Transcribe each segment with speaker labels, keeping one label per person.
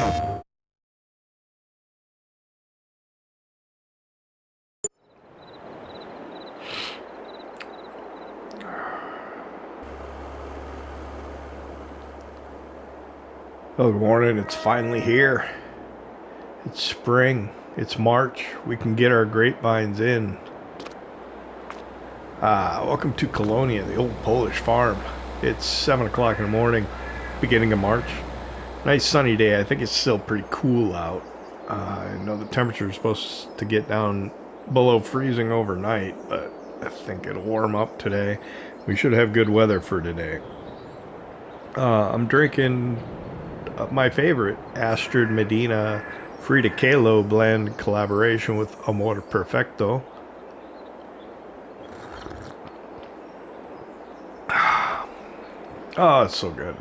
Speaker 1: Oh, good morning. It's finally here. It's spring. It's March. We can get our grapevines in. Welcome to Kolonia, the old Polish farm. It's 7 o'clock in the morning, beginning of March. Nice sunny day. I think it's still pretty cool out. I know the temperature is supposed to get down below freezing overnight, but I think it'll warm up today. We should have good weather for today. I'm drinking my favorite Astrid Medina Frida Kahlo blend collaboration with Amor Perfecto. Oh, it's so good.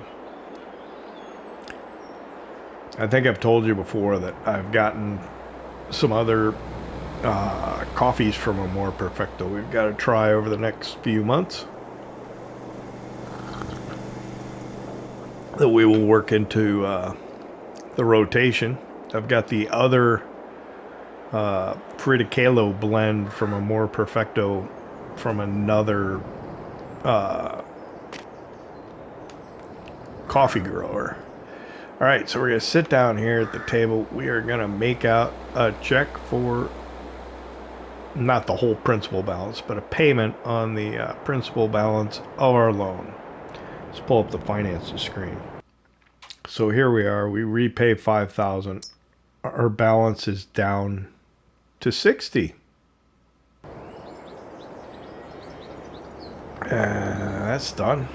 Speaker 1: I think I've told you before that I've gotten some other coffees from Amor Perfecto we've got to try over the next few months that we will work into the rotation. I've got the other Frida Kahlo blend from Amor Perfecto from another coffee grower. All right, so we're going to sit down here at the table. We are going to make out a check for not the whole principal balance, but a payment on the principal balance of our loan. Let's pull up the finances screen. So here we are. We repay $5,000. Our balance is down to $60. That's done.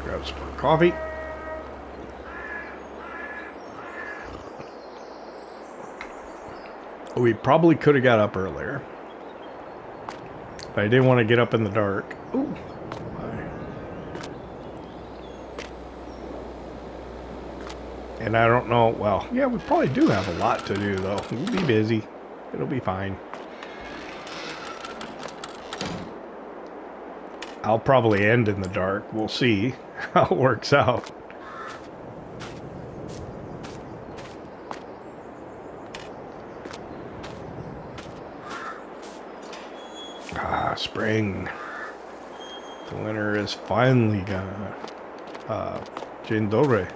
Speaker 1: Grab some more coffee. We probably could have got up earlier, but I didn't want to get up in the dark. Ooh. And I don't know, well, yeah, we probably do have a lot to do, though. We'll be busy. It'll be fine. I'll probably end in the dark. We'll see how it works out. Spring. The winter is finally gone. Dzień dobry.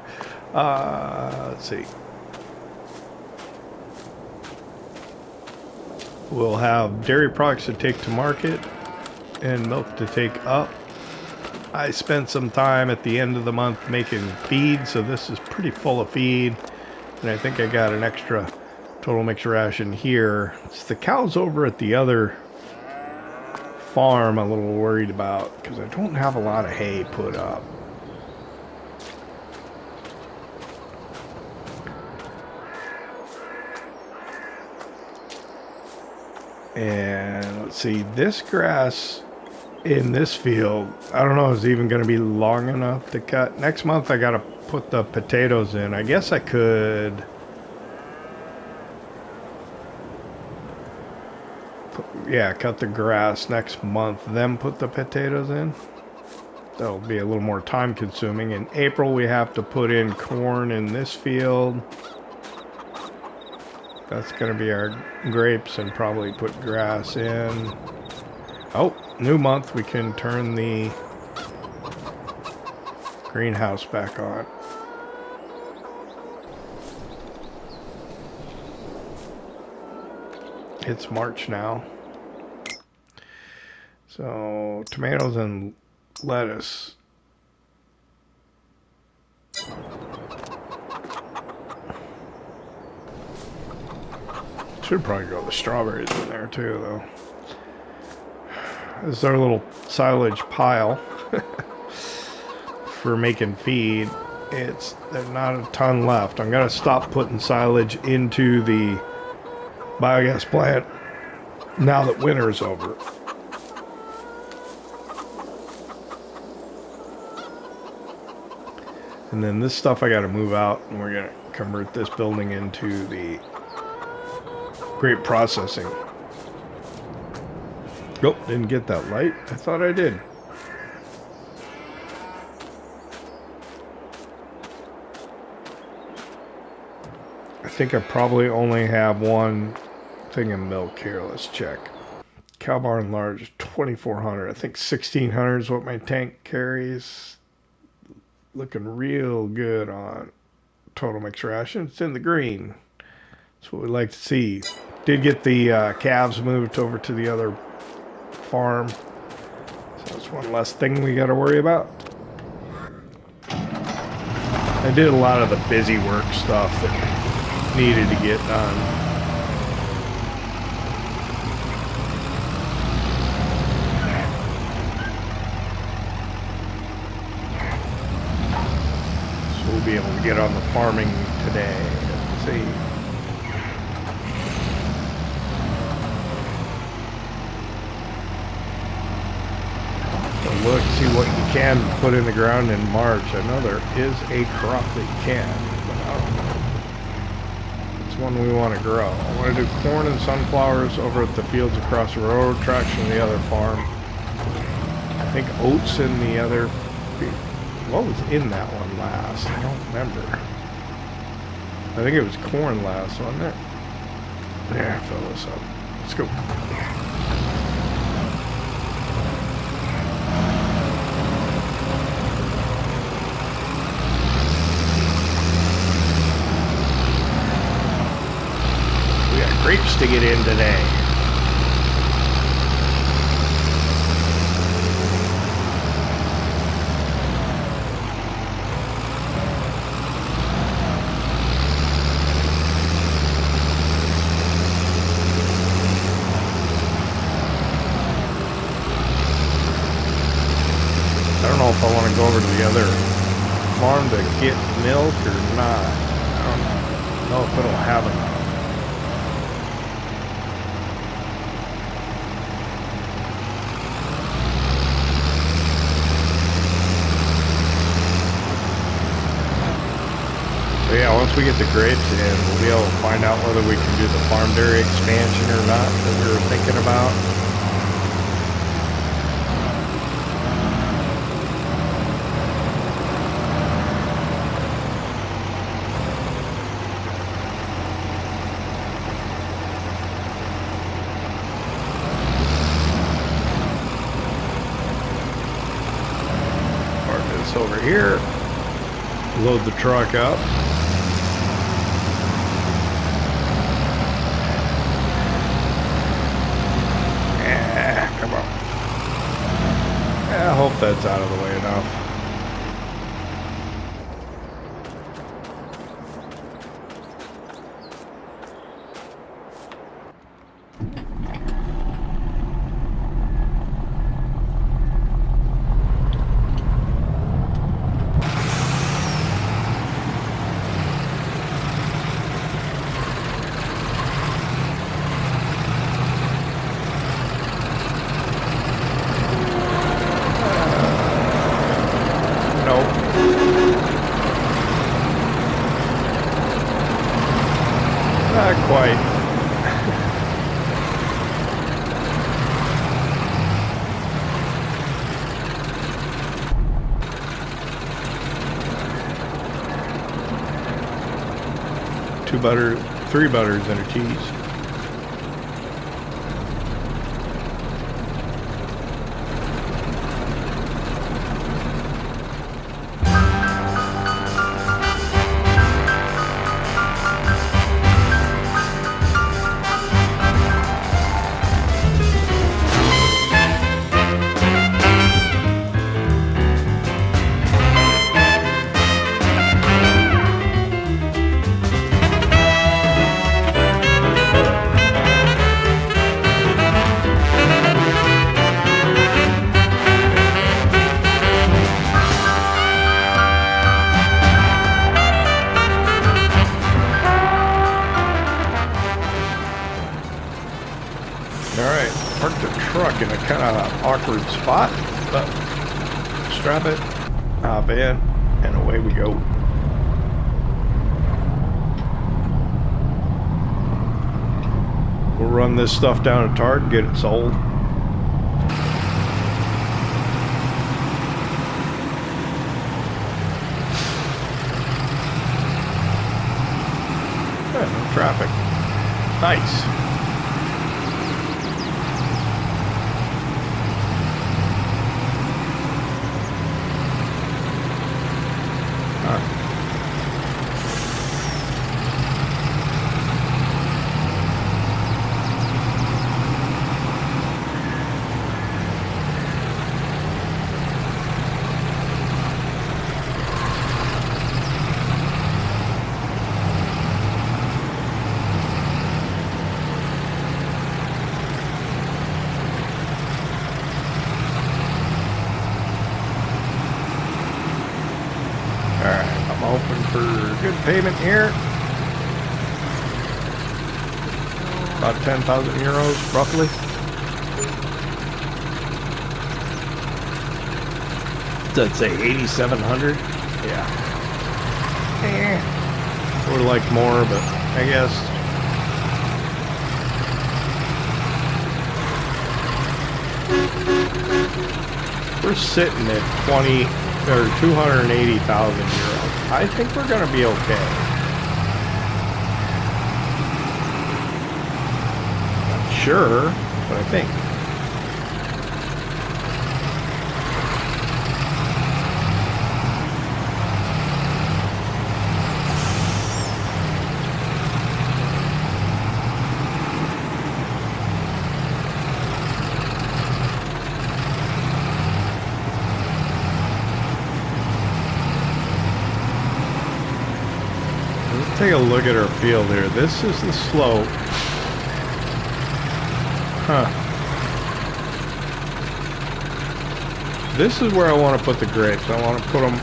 Speaker 1: Let's see. We'll have dairy products to take to market and milk to take up. I spent some time at the end of the month making feed, so this is pretty full of feed. And I think I got an extra total mixed ration here. It's the cows over at the other farm I'm a little worried about because I don't have a lot of hay put up. And let's see, this grass in this field, I don't know if it's even going to be long enough to cut. Next month I got to put the potatoes in. I guess I could cut the grass next month, then put the potatoes in. That'll be a little more time consuming. In April we have to put in corn in this field. That's going to be our grapes and probably put grass in. Oh, new month we can turn the greenhouse back on. It's March now. So, tomatoes and lettuce. Should probably go with the strawberries in there too, though. This is our little silage pile for making feed. There's not a ton left. I'm gonna stop putting silage into the biogas plant now that winter's over. And then this stuff I got to move out, and we're going to convert this building into the grape processing. Nope, didn't get that light. I thought I did. I think I probably only have one thing of milk here. Let's check. Cow barn large, 2,400. I think 1,600 is what my tank carries. Looking real good on total mixed ration. It's in the green. That's what we like to see. Did get the calves moved over to the other farm. So that's one less thing we got to worry about. I did a lot of the busy work stuff that needed to get done. We'll be able to get on the farming today. Let's see. So look, see what you can put in the ground in March. I know there is a crop that you can, but I don't know. It's one we want to grow. I want to do corn and sunflowers over at the fields across the railroad tracks from the other farm. I think oats in the other field. What was in that one last? I don't remember. I think it was corn last, wasn't it? There, fill this up. Let's go. We got grapes to get in today. If I want to go over to the other farm to get milk or not. I don't know if it'll have enough. So yeah, once we get the grapes in, we'll be able to find out whether we can do the farm dairy expansion or not that we were thinking about. Over here, load the truck up. Yeah, come on. I hope that's out of the way enough. Not quite. Two butter, three butters and a cheese. In a kind of awkward spot, but strap it, hop in, and away we go. We'll run this stuff down to Tart and get it sold. Yeah, no traffic. Nice. Good payment here. About 10,000 euros, roughly. Does it say 8,700? Yeah. Would like more, but I guess. We're sitting at 20 or 280,000 euros. I think we're going to be okay. Not sure, but I think. Take a look at our field here. This is the slope. Huh. This is where I want to put the grapes. I want to put them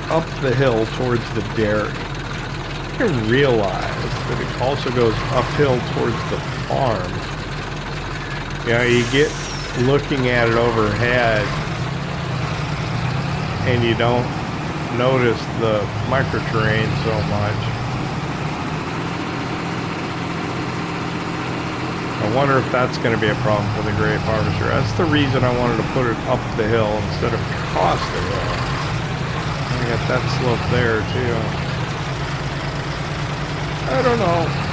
Speaker 1: up the hill towards the dairy. I didn't realize that it also goes uphill towards the farm. You know, you get looking at it overhead and you don't notice the microterrain so much. I wonder if that's going to be a problem for the grape harvester. That's the reason I wanted to put it up the hill instead of across the hill. I got that slope there too. I don't know.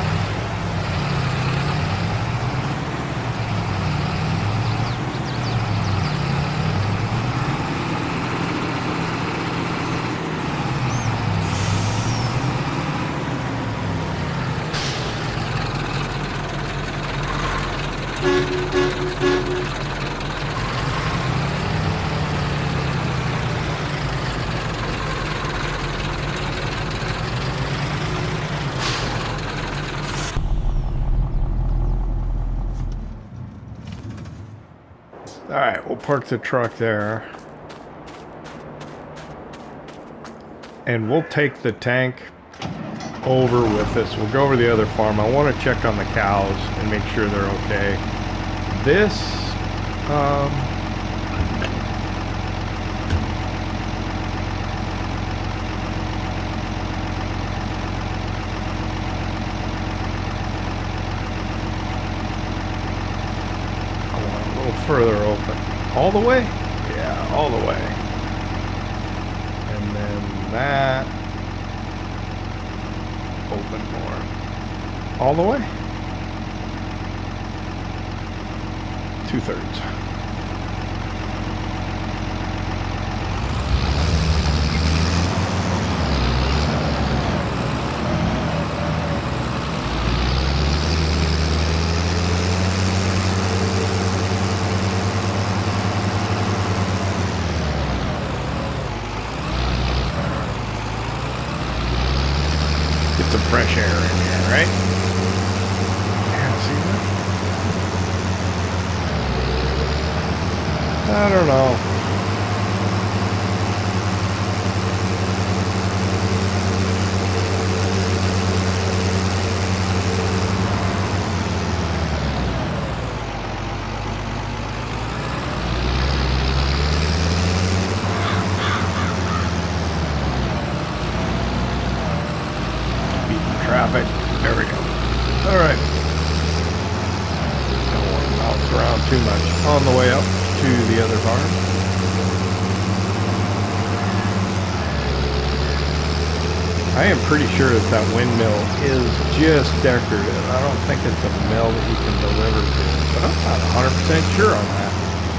Speaker 1: Alright, we'll park the truck there. And we'll take the tank over with us. We'll go over to the other farm. I want to check on the cows and make sure they're okay. This, further open. All the way? Yeah, all the way. And then that open more. All the way? 2/3. Some fresh air in here, right? Yeah, see that? I don't know. Traffic. There we go. Alright. Don't want to bounce around too much on the way up to the other farm. I am pretty sure that that windmill is just decorative. I don't think it's a mill that you can deliver to, but I'm not 100% sure on that.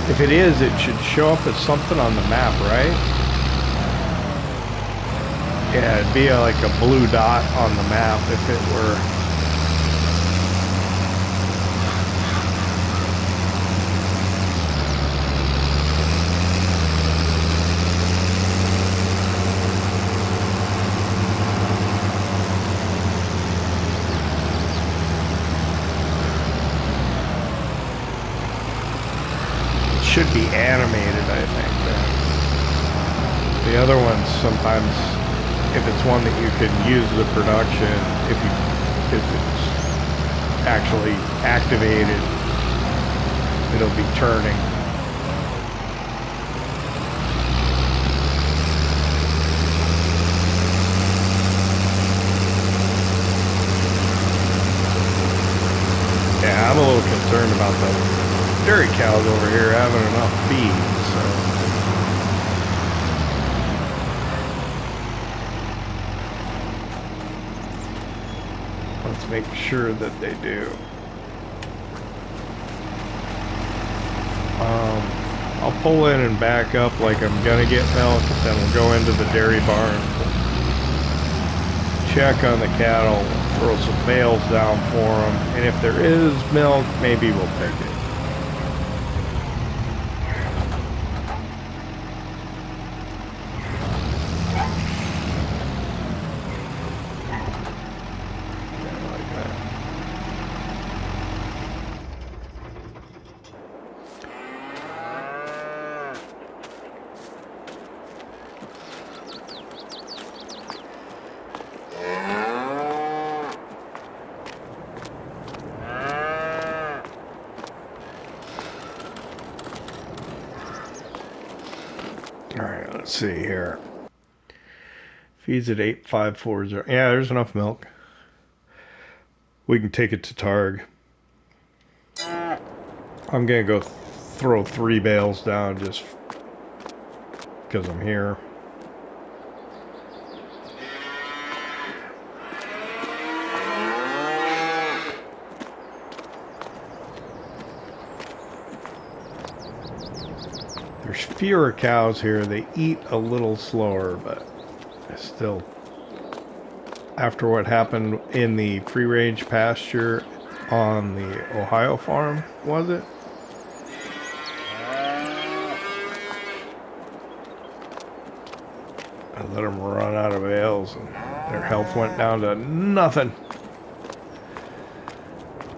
Speaker 1: If it is, it should show up as something on the map, right? Yeah, it'd be like a blue dot on the map if it were. Should be animated, I think. The other ones sometimes, if it's one that you can use the production, if it's actually activated, it'll be turning. Yeah, I'm a little concerned about the dairy cows over here having enough feed, so let's make sure that they do. I'll pull in and back up like I'm gonna get milk, then we'll go into the dairy barn, check on the cattle, throw some bales down for them, and if there is milk, maybe we'll pick it. Alright, let's see here. Feeds at 8540. Yeah, there's enough milk. We can take it to Targ. I'm gonna go throw 3 bales down just because I'm here. There's fewer cows here. They eat a little slower, but still, after what happened in the free-range pasture on the Ohio farm, was it? I let them run out of bales and their health went down to nothing.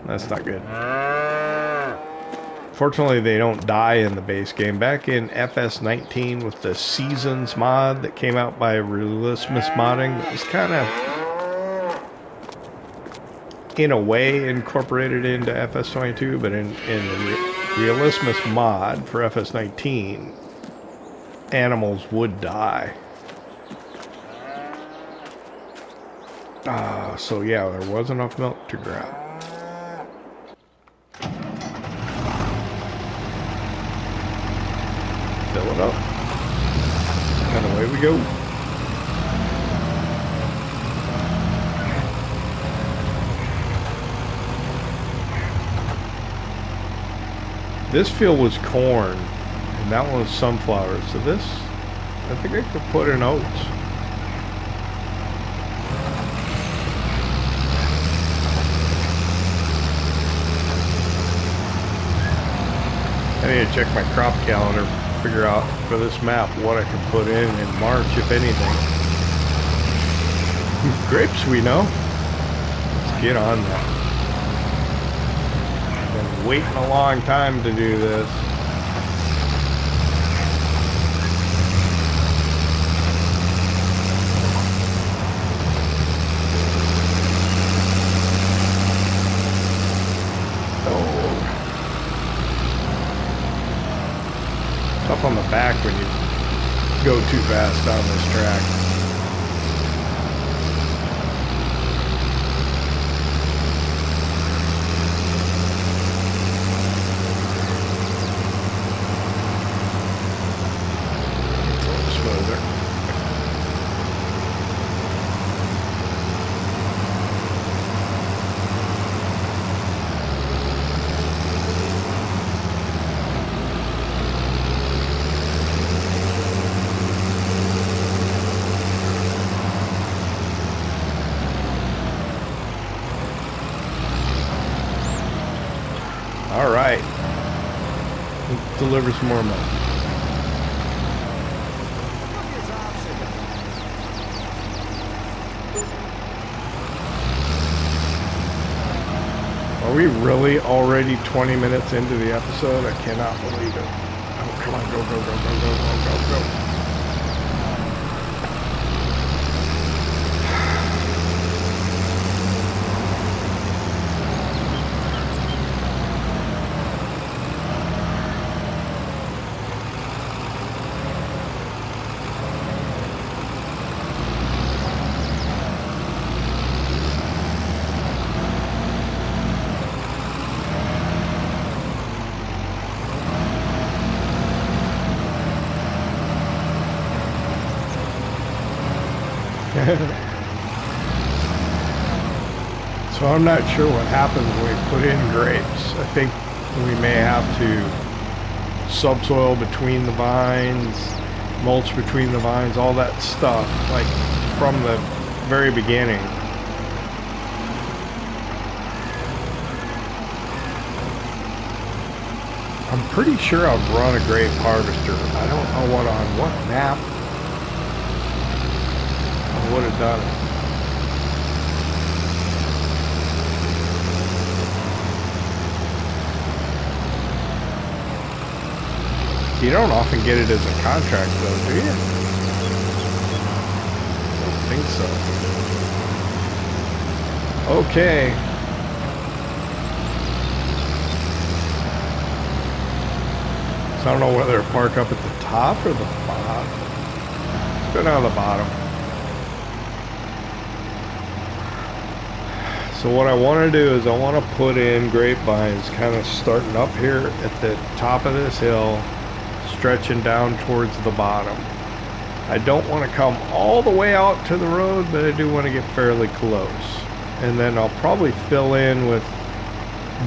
Speaker 1: That's not good. Fortunately, they don't die in the base game. Back in FS19 with the Seasons mod that came out by Realismus Modding, that was kind of, in a way, incorporated into FS22, but in the Realismus mod for FS19, animals would die. So yeah, there was enough milk to grab. Fill it up, and away we go. This field was corn, and that one was sunflower. So this, I think I could put in oats. I need to check my crop calendar, figure out for this map what I can put in March, if anything. Grapes, we know. Let's get on that. I've been waiting a long time to do this. Up on the back when you go too fast down this track. It's a little smoother. deliver some more milk. Are we really already 20 minutes into the episode? I cannot believe it. Oh, come on, go, go, go, go, go, go, go, go. So I'm not sure what happens when we put in grapes. I think we may have to subsoil between the vines, mulch between the vines, all that stuff, like from the very beginning. I'm pretty sure I've run a grape harvester. I don't know what map I would have done it. You don't often get it as a contract though, do you? I don't think so. Okay. So I don't know whether to park up at the top or the bottom. Let's go down to the bottom. So what I want to do is I want to put in grapevines kind of starting up here at the top of this hill, stretching down towards the bottom. I don't want to come all the way out to the road, but I do want to get fairly close. And then I'll probably fill in with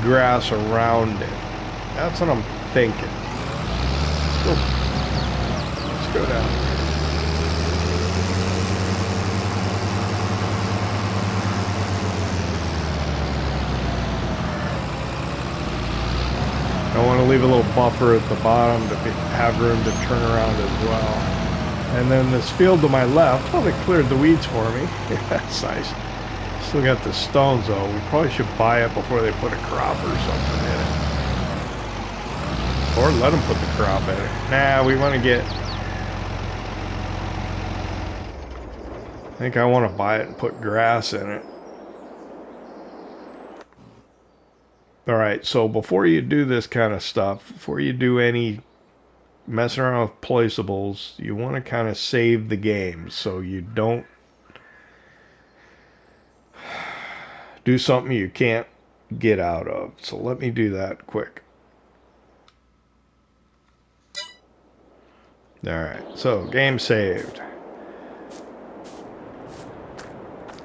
Speaker 1: grass around it. That's what I'm thinking. Let's go down. I want to leave a little buffer at the bottom to have room to turn around as well. And then this field to my left, well, they cleared the weeds for me. Yeah, that's nice. Still got the stones though. We probably should buy it before they put a crop or something in it. Or let them put the crop in it. Nah, we want to get... I think I want to buy it and put grass in it. Alright, so before you do this kind of stuff, before you do any messing around with placeables, you want to kind of save the game so you don't do something you can't get out of. So let me do that quick. Alright, so game saved.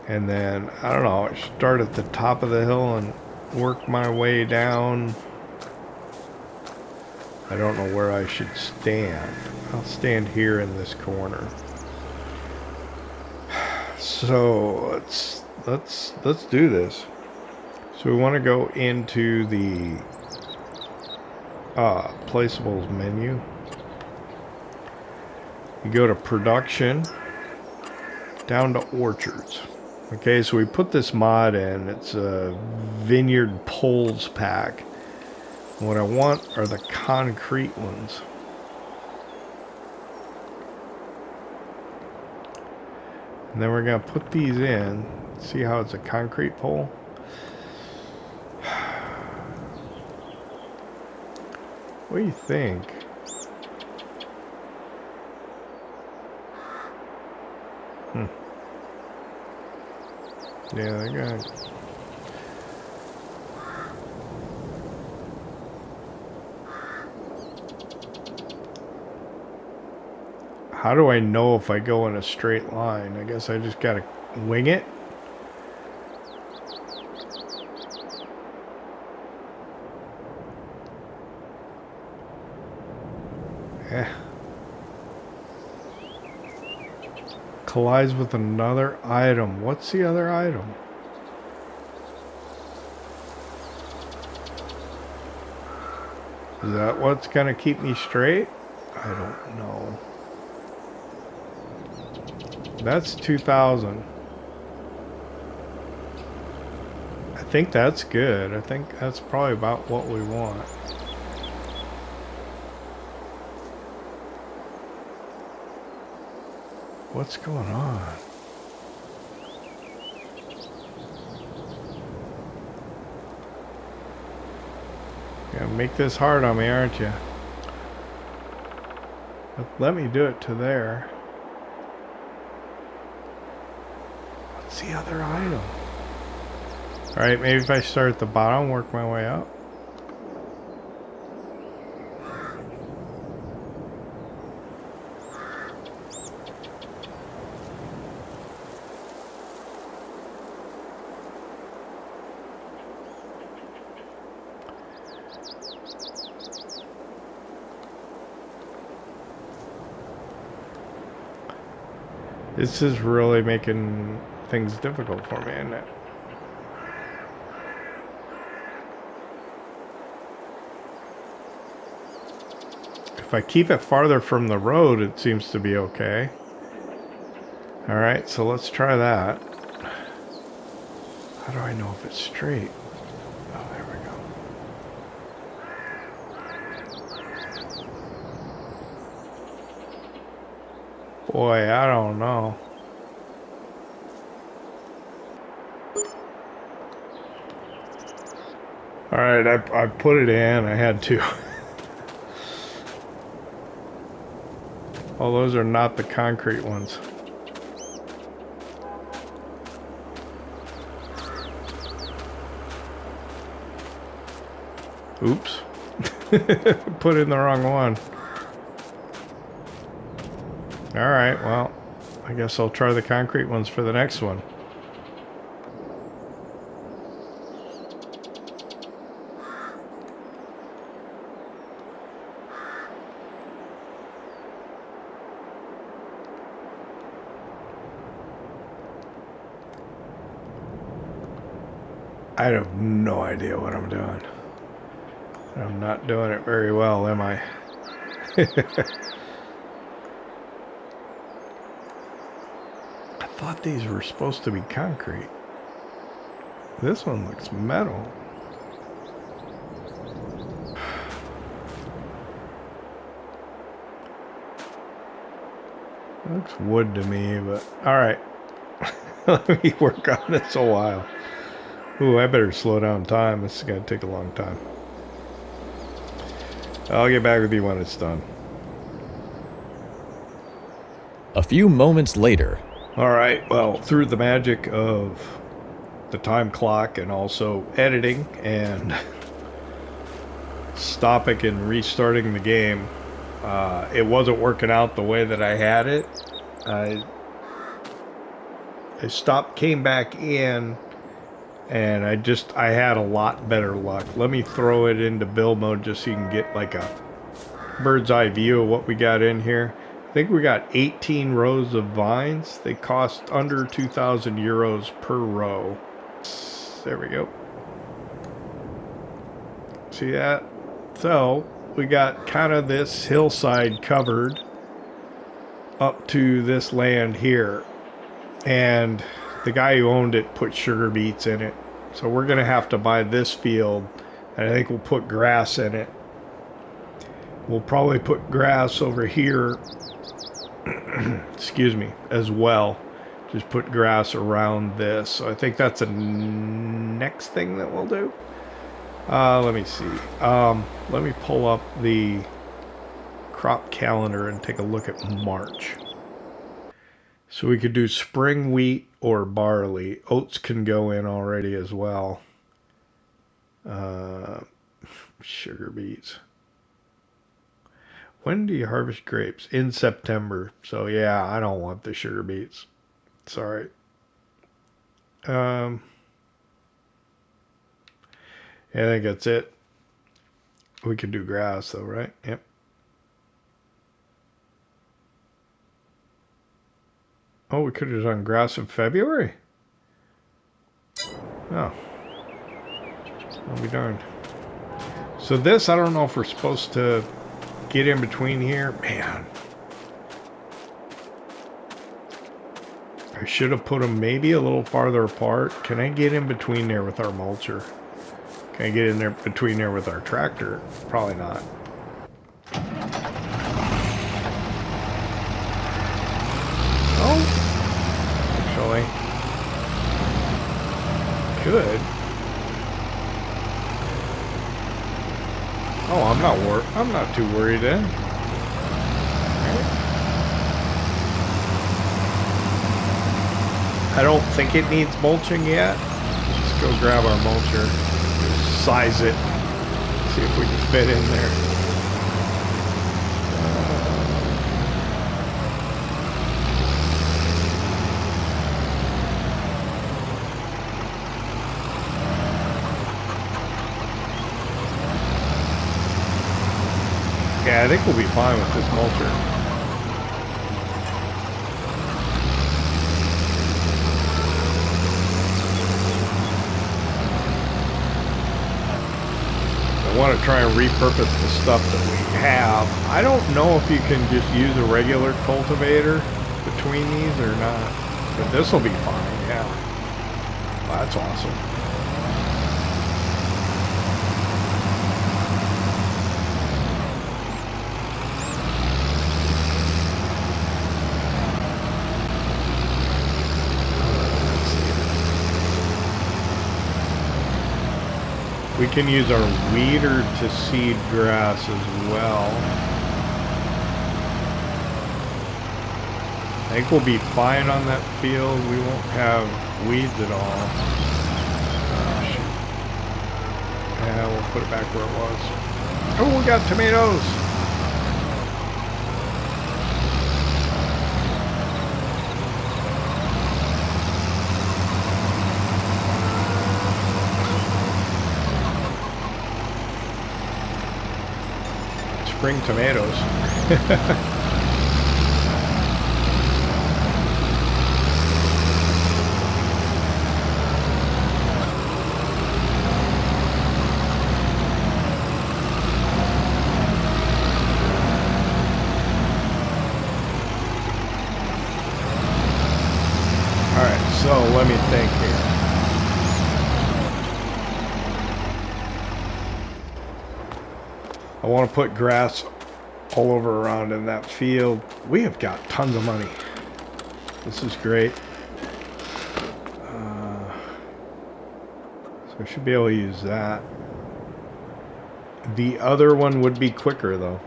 Speaker 1: And then, I don't know, I start at the top of the hill and work my way down. I don't know where I should stand. I'll stand here in this corner. So let's do this. So we want to go into the placeables menu. You go to production, down to orchards. Okay, so we put this mod in. It's a vineyard poles pack. What I want are the concrete ones. And then we're going to put these in. See how it's a concrete pole? What do you think? Yeah, they got it. How do I know if I go in a straight line? I guess I just gotta wing it. Yeah. Collides with another item. What's the other item? Is that what's gonna keep me straight? I don't know. That's 2,000. I think that's good. I think that's probably about what we want. What's going on? You're gonna make this hard on me, aren't you? Let me do it to there. What's the other item? Alright, maybe if I start at the bottom, work my way up. This is really making things difficult for me, isn't it? If I keep it farther from the road, it seems to be okay. Alright, so let's try that. How do I know if it's straight? Oh, there we go. Boy, I don't know. Alright, I put it in. I had to. Oh, those are not the concrete ones. Oops. Put in the wrong one. Alright, well, I guess I'll try the concrete ones for the next one. I have no idea what I'm doing. I'm not doing it very well, am I? I thought these were supposed to be concrete. This one looks metal. It looks wood to me, but alright. Let me work on this a while. Ooh, I better slow down time. This is going to take a long time. I'll get back with you when it's done.
Speaker 2: A few moments later.
Speaker 1: Alright, well, through the magic of the time clock and also editing and stopping and restarting the game, it wasn't working out the way that I had it. I stopped, came back in, and I had a lot better luck. Let me throw it into build mode just so you can get like a bird's eye view of what we got in here. I think we got 18 rows of vines. They cost under 2,000 euros per row. There we go. See that? So we got kind of this hillside covered up to this land here. And the guy who owned it put sugar beets in it. So we're going to have to buy this field. And I think we'll put grass in it. We'll probably put grass over here. Excuse me, as well. Just put grass around this. So I think that's the next thing that we'll do. Let me see. Let me pull up the crop calendar and take a look at March. So we could do spring wheat or barley. Oats can go in already as well. Sugar beets. When do you harvest grapes? In September. So yeah, I don't want the sugar beets. Sorry. I think that's it. We could do grass though, right? Yep. Oh, we could have done grass in February? Oh. I'll be darned. So this, I don't know if we're supposed to get in between here. Man. I should have put them maybe a little farther apart. Can I get in between there with our mulcher? Can I get in there between there with our tractor? Probably not. Oh. Actually. Could. Oh, I'm not too worried then. I don't think it needs mulching yet. Let's go grab our mulcher. Just size it. See if we can fit in there. Yeah, I think we'll be fine with this mulcher. I want to try and repurpose the stuff that we have. I don't know if you can just use a regular cultivator between these or not, but this will be fine. Yeah, wow, that's awesome. We can use our weeder to seed grass as well. I think we'll be fine on that field. We won't have weeds at all. Oh, shoot. Yeah, we'll put it back where it was. Oh, we got tomatoes! Spring tomatoes. Alright, so let me think here. I want to put grass all over around in that field. We have got tons of money. This is great. So I should be able to use that. The other one would be quicker though.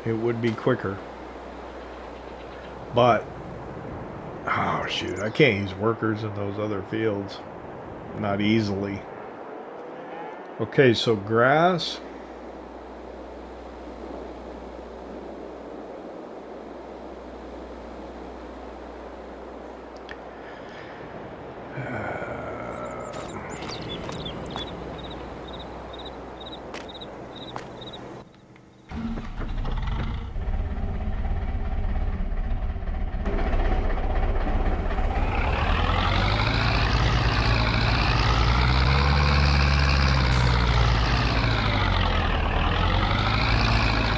Speaker 1: It would be quicker. But, oh shoot, I can't use workers in those other fields. Not easily. Okay, so grass.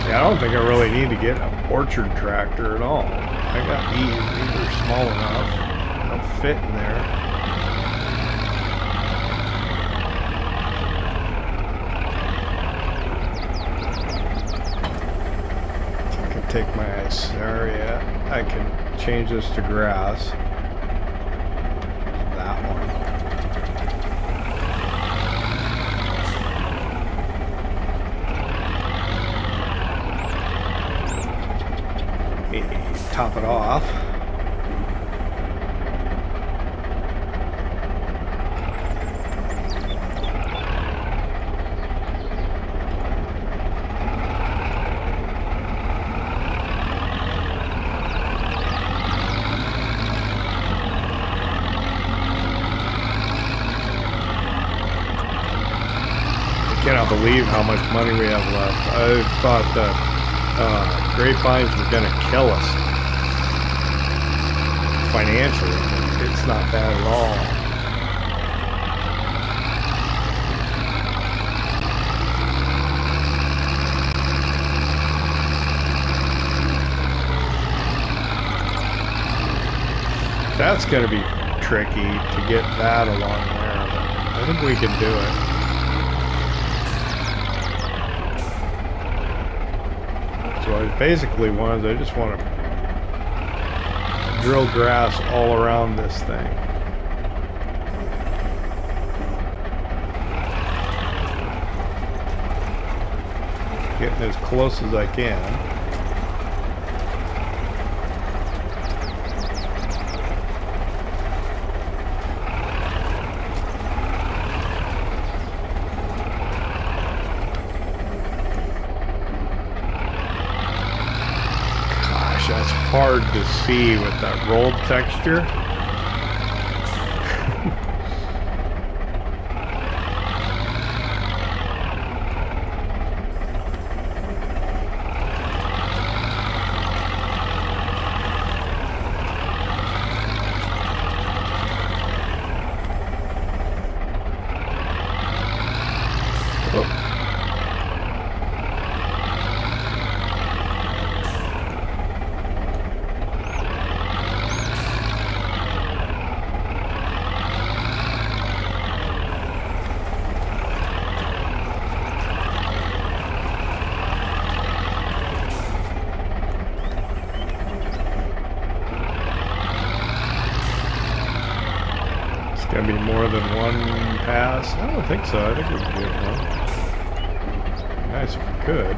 Speaker 1: I don't think I really need to get an orchard tractor at all. I got these. These are small enough. They'll fit in there. I can take my Isaria. I can change this to grass. That one. Top it off. I cannot believe how much money we have left. I thought that grapevines were going to kill us financially. It's not bad at all. That's going to be tricky to get that along there, but I think we can do it. So I basically I just want to drill grass all around this thing. Getting as close as I can. Hard to see with that rolled texture. Gonna be more than one pass? I don't think so. I think we can get one. Nice if we could.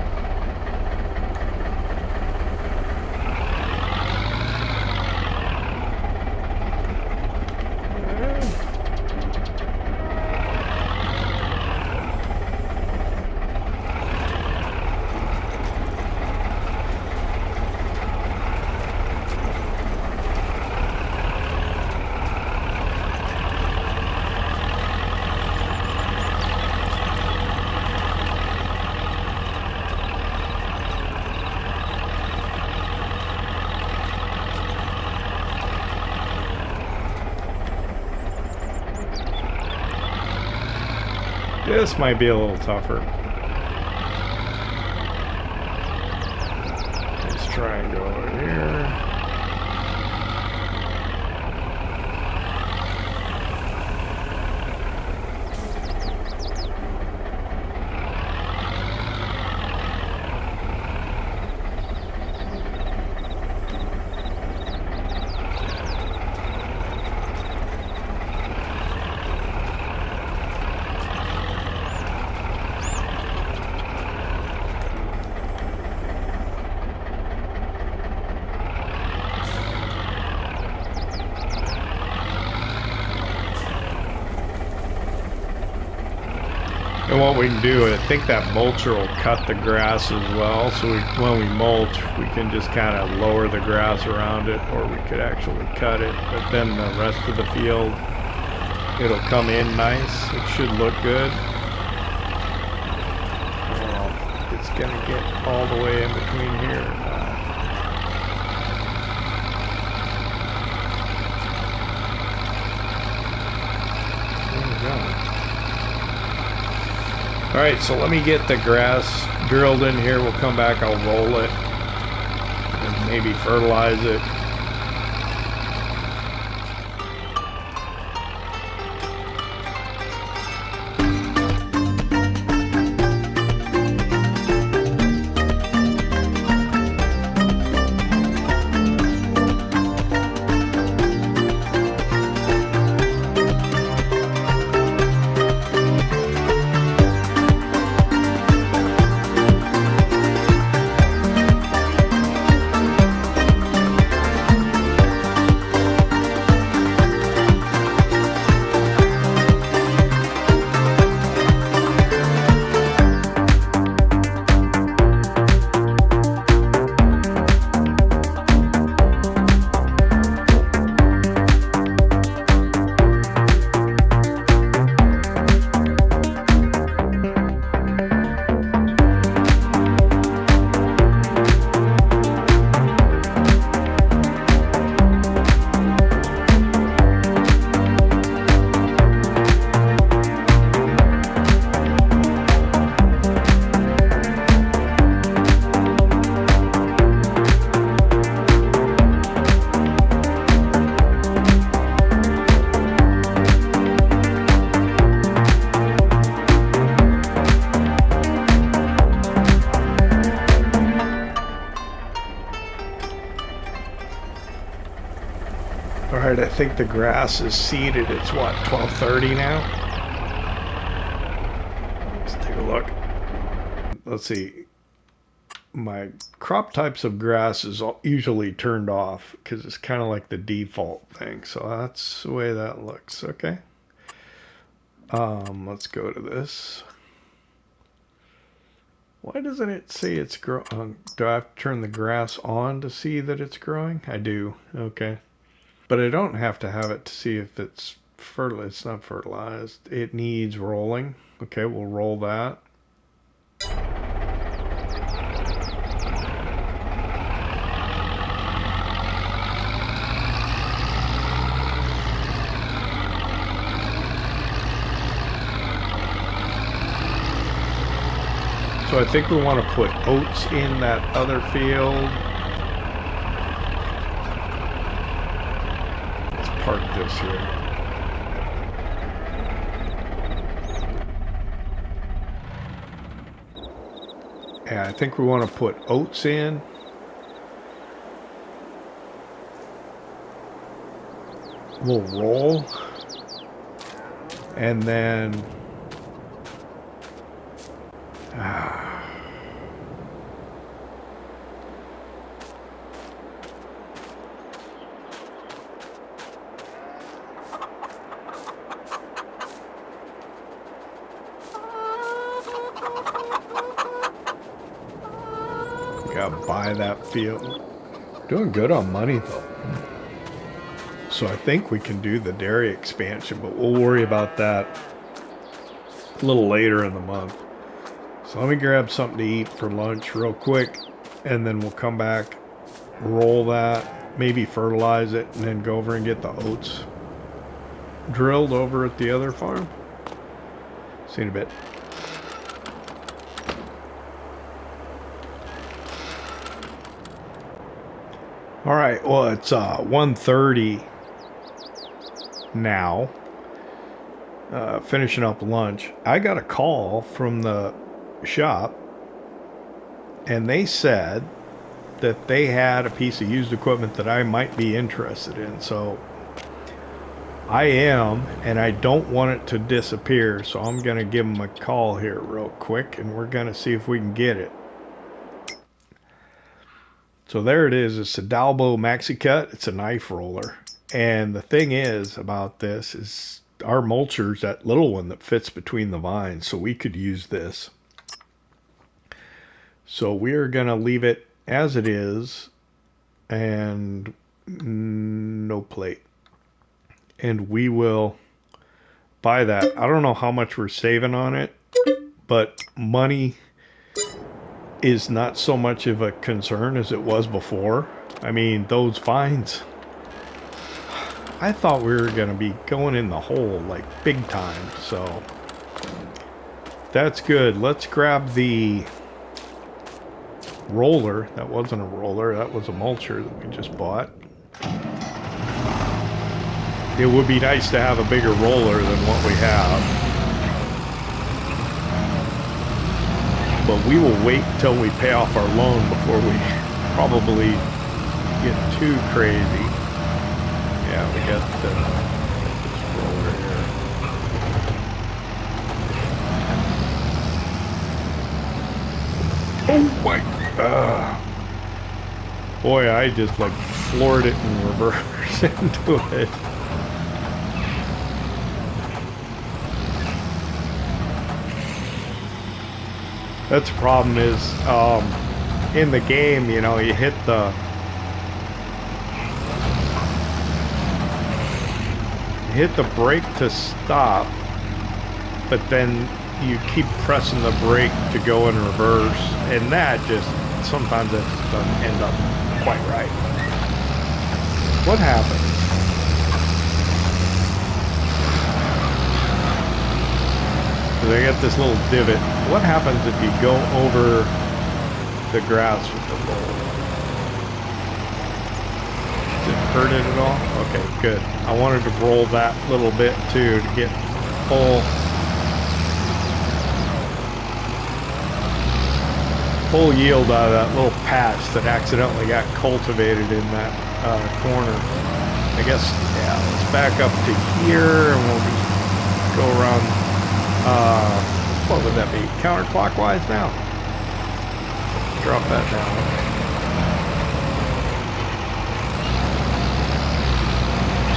Speaker 1: This might be a little tougher. Let's try and go over here. And what we can do, I think that mulcher will cut the grass as well, so when we mulch, we can just kind of lower the grass around it, or we could actually cut it, but then the rest of the field, it'll come in nice. It should look good. Well, it's going to get all the way in between here. There we go. Alright, so let me get the grass drilled in here. We'll come back, I'll roll it and maybe fertilize it. Alright, I think the grass is seeded. It's what, 12:30 now? Let's take a look. Let's see. My crop types of grass is usually turned off because it's kind of like the default thing. So that's the way that looks. Okay. Let's go to this. Why doesn't it say it's growing? Do I have to turn the grass on to see that it's growing? I do. Okay. But I don't have to have it to see if it's fertilized. It's not fertilized. It needs rolling. Okay, we'll roll that. So I think we want to put oats in that other field. Let's park this here. Yeah, I think we want to put oats in. We'll roll. And then... Gotta buy that field. Doing good on money though. So I think we can do the dairy expansion, but we'll worry about that a little later in the month. So let me grab something to eat for lunch real quick, and then we'll come back, roll that, maybe fertilize it, and then go over and get the oats drilled over at the other farm. See you in a bit. All right, well, it's 1:30 now, finishing up lunch. I got a call from the shop, and they said that they had a piece of used equipment that I might be interested in. So I am, and I don't want it to disappear, so I'm going to give them a call here real quick, and we're going to see if we can get it. So there it is. It's a Dalbo Maxi Cut. It's a knife roller. And the thing is about this is our mulcher's that little one that fits between the vines. So we could use this. So we're going to leave it as it is. And no plate. And we will buy that. I don't know how much we're saving on it. But money is not so much of a concern as it was before. I mean, those vines, I thought we were going to be going in the hole like big time. So that's good. Let's grab the roller. That wasn't a roller. That was a mulcher that we just bought. It would be nice to have a bigger roller than what we have. But we will wait until we pay off our loan before we probably get too crazy. Yeah, we got this roller here. Oh my! Boy, I just like floored it in reverse into it. That's the problem is, in the game, you know, you hit the brake to stop, but then you keep pressing the brake to go in reverse, and that just, sometimes that just doesn't end up quite right. What happens? So they got this little divot. What happens if you go over the grass with the roll? Did it hurt it at all? Okay, good. I wanted to roll that little bit too to get full yield out of that little patch that accidentally got cultivated in that corner. I guess, yeah, let's back up to here and we'll just go around, what would that be? Counterclockwise now? Drop that down.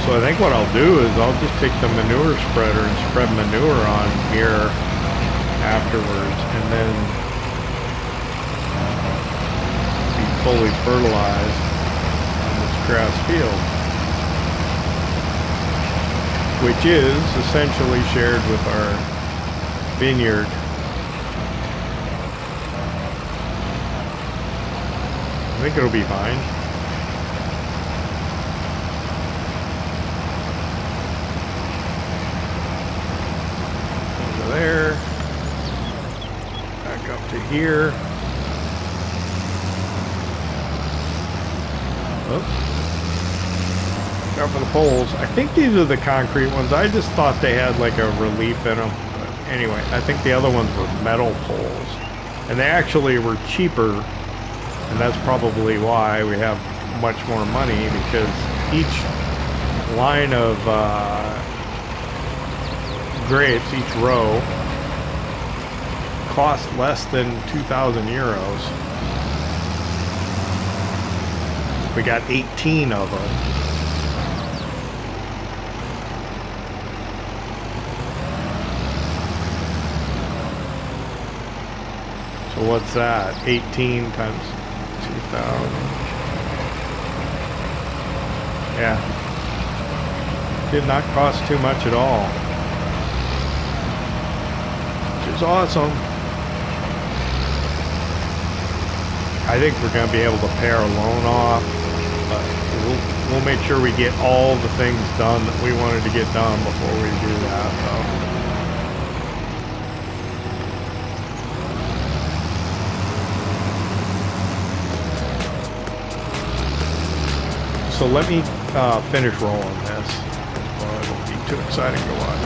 Speaker 1: So I think what I'll do is I'll just take the manure spreader and spread manure on here afterwards, and then be fully fertilized on this grass field, which is essentially shared with our vineyard. I think it'll be fine. Over there. Back up to here. Out for the poles. I think these are the concrete ones. I just thought they had like a relief in them. But anyway, I think the other ones were metal poles. And they actually were cheaper. And that's probably why we have much more money, because each line of grapes, each row, cost less than 2,000 euros. We got 18 of them. So what's that? 18 times 2,000. Yeah. Did not cost too much at all. Which is awesome. I think we're going to be able to pay our loan off. But we'll make sure we get all the things done that we wanted to get done before we do that, though. So let me finish rolling this. Well, it won't be too exciting to watch.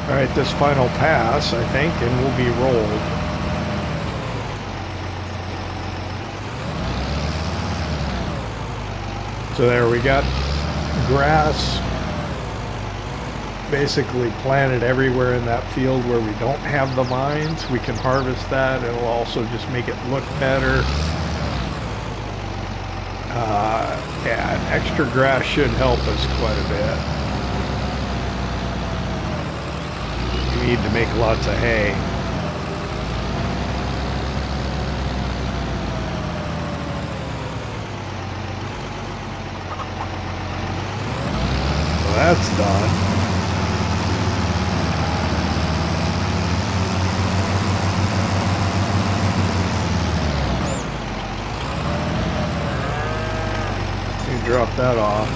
Speaker 1: Alright, this final pass, I think, and we'll be rolled. So there we got grass basically planted everywhere in that field where we don't have the vines. We can harvest that. It'll also just make it look better. Yeah, an extra grass should help us quite a bit. We need to make lots of hay. So that's done. Drop that off.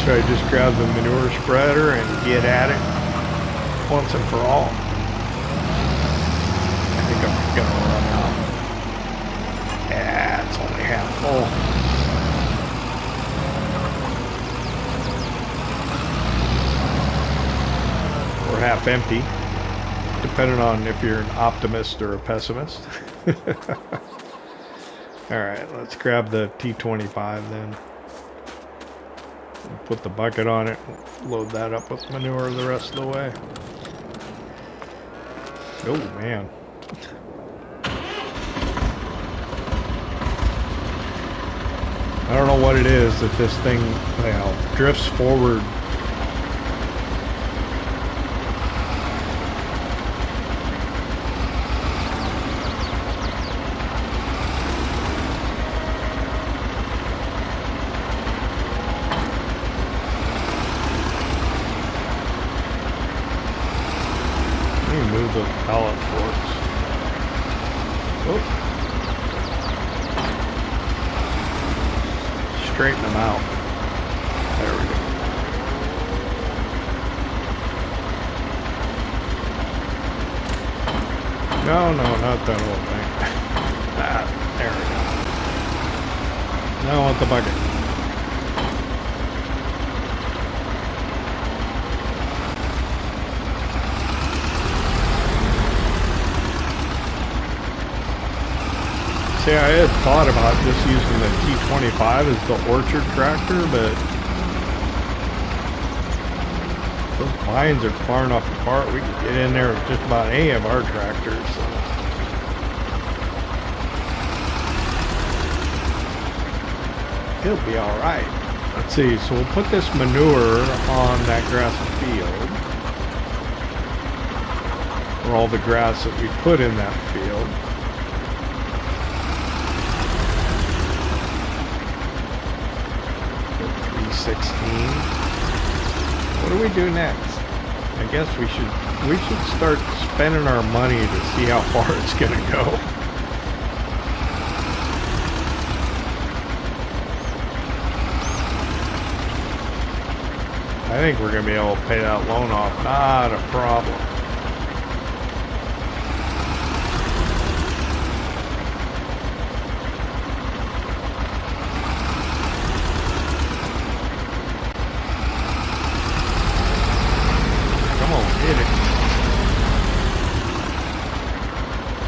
Speaker 1: So I just grab the manure spreader and get at it once and for all. I think I'm gonna run out. Yeah, it's only half full. Or half empty, depending on if you're an optimist or a pessimist. Alright, let's grab the T25 then. Put the bucket on it, load that up with manure the rest of the way. Oh man. I don't know what it is that this thing, you know, drifts forward. Move those pallet forks. Oh. Straighten them out. There we go. No, not that whole thing. That. There we go. Now I want the bucket. See, I had thought about just using the T25 as the orchard tractor, but those vines are far enough apart we can get in there with just about any of our tractors. So. He'll be alright. Let's see, so we'll put this manure on that grassy field. Or all the grass that we put in that field. 16. What do we do next? I guess we should start spending our money to see how far it's gonna go. I think we're gonna be able to pay that loan off, not a problem.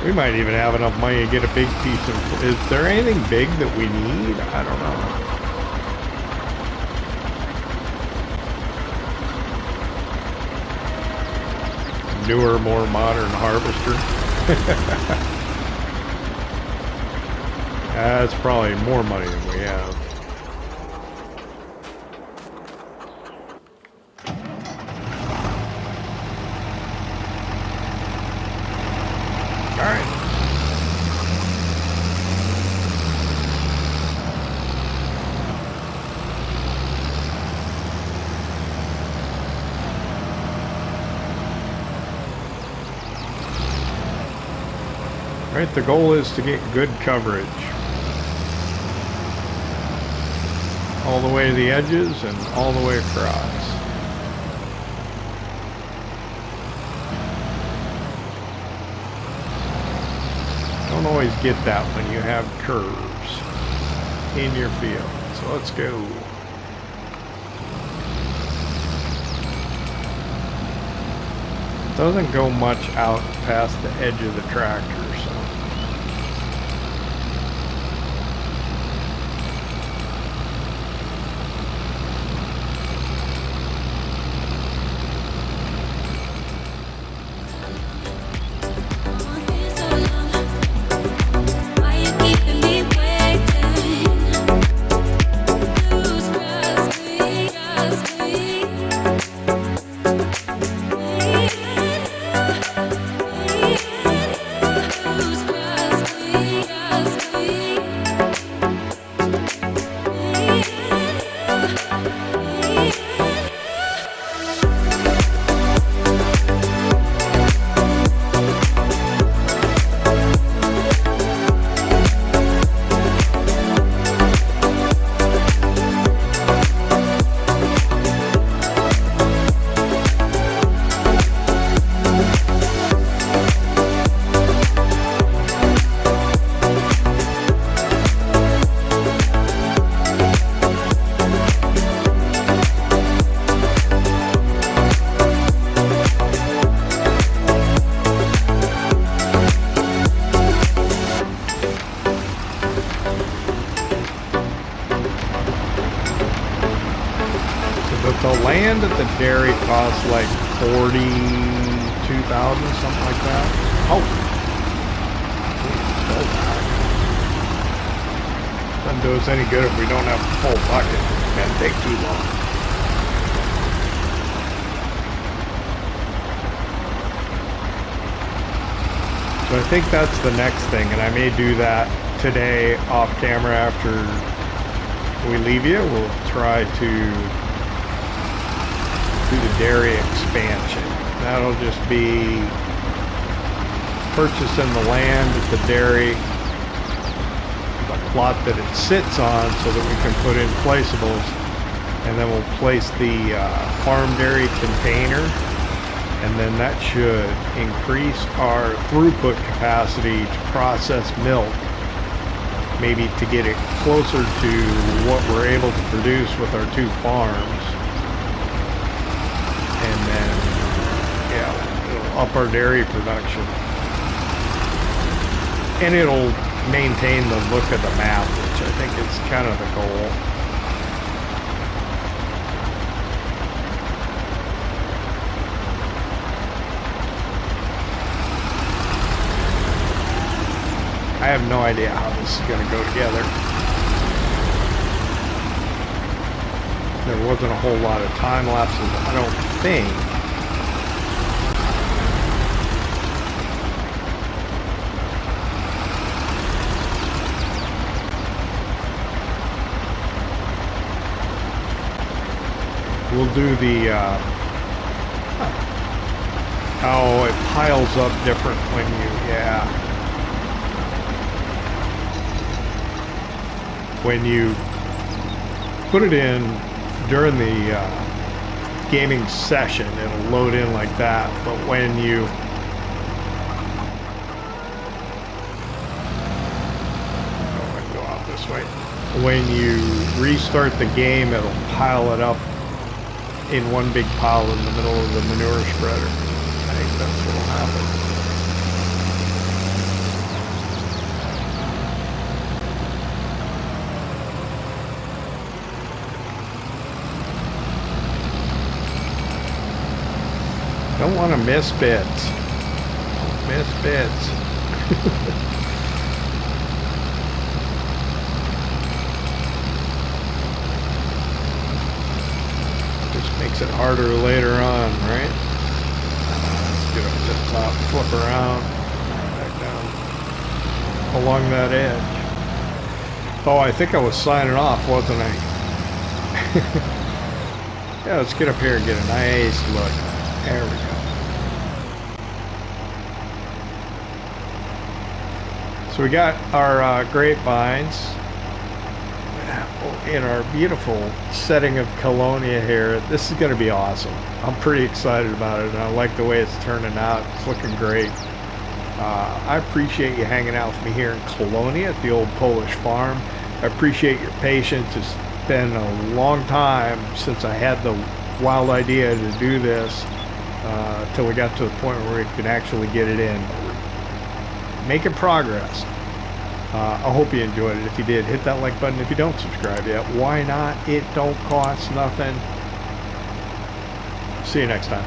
Speaker 1: We might even have enough money to get a big piece of... Is there anything big that we need? I don't know. Newer, more modern harvester. That's probably more money than we have. Right, the goal is to get good coverage. All the way to the edges and all the way across. Don't always get that when you have curves in your field. So let's go. Doesn't go much out past the edge of the tractor, so. The land at the dairy costs like $42,000, something like that. Oh, doesn't do us any good if we don't have a full bucket. It's gonna take too long. So I think that's the next thing, and I may do that today off camera after we leave you. We'll try to do the dairy expansion. That'll just be purchasing the land at the dairy, the plot that it sits on, so that we can put in placeables, and then we'll place the farm dairy container, and then that should increase our throughput capacity to process milk, maybe to get it closer to what we're able to produce with our two farms. And then, yeah, it'll up our dairy production. And it'll maintain the look of the map, which I think is kind of the goal. I have no idea how this is going to go together. There wasn't a whole lot of time lapses, I don't think. We'll do the, oh, it piles up different when you, yeah. When you put it in during the gaming session, it'll load in like that. But when you go out this way, when you restart the game, it'll pile it up in one big pile in the middle of the manure spreader. I think that's what'll happen. Don't want to miss bits. Miss bits. Just makes it harder later on, right? Let's get up to the top, flip around, back down along that edge. Oh, I think I was signing off, wasn't I? Yeah, let's get up here and get a nice look. There we go. So we got our grapevines in our beautiful setting of Kolonia here. This is going to be awesome. I'm pretty excited about it, and I like the way it's turning out. It's looking great. I appreciate you hanging out with me here in Kolonia at the old Polish farm. I appreciate your patience. It's been a long time since I had the wild idea to do this. Till we got to the point where we could actually get it in. Making progress. I hope you enjoyed it. If you did, hit that like button. If you don't subscribe yet, why not? It don't cost nothing. See you next time.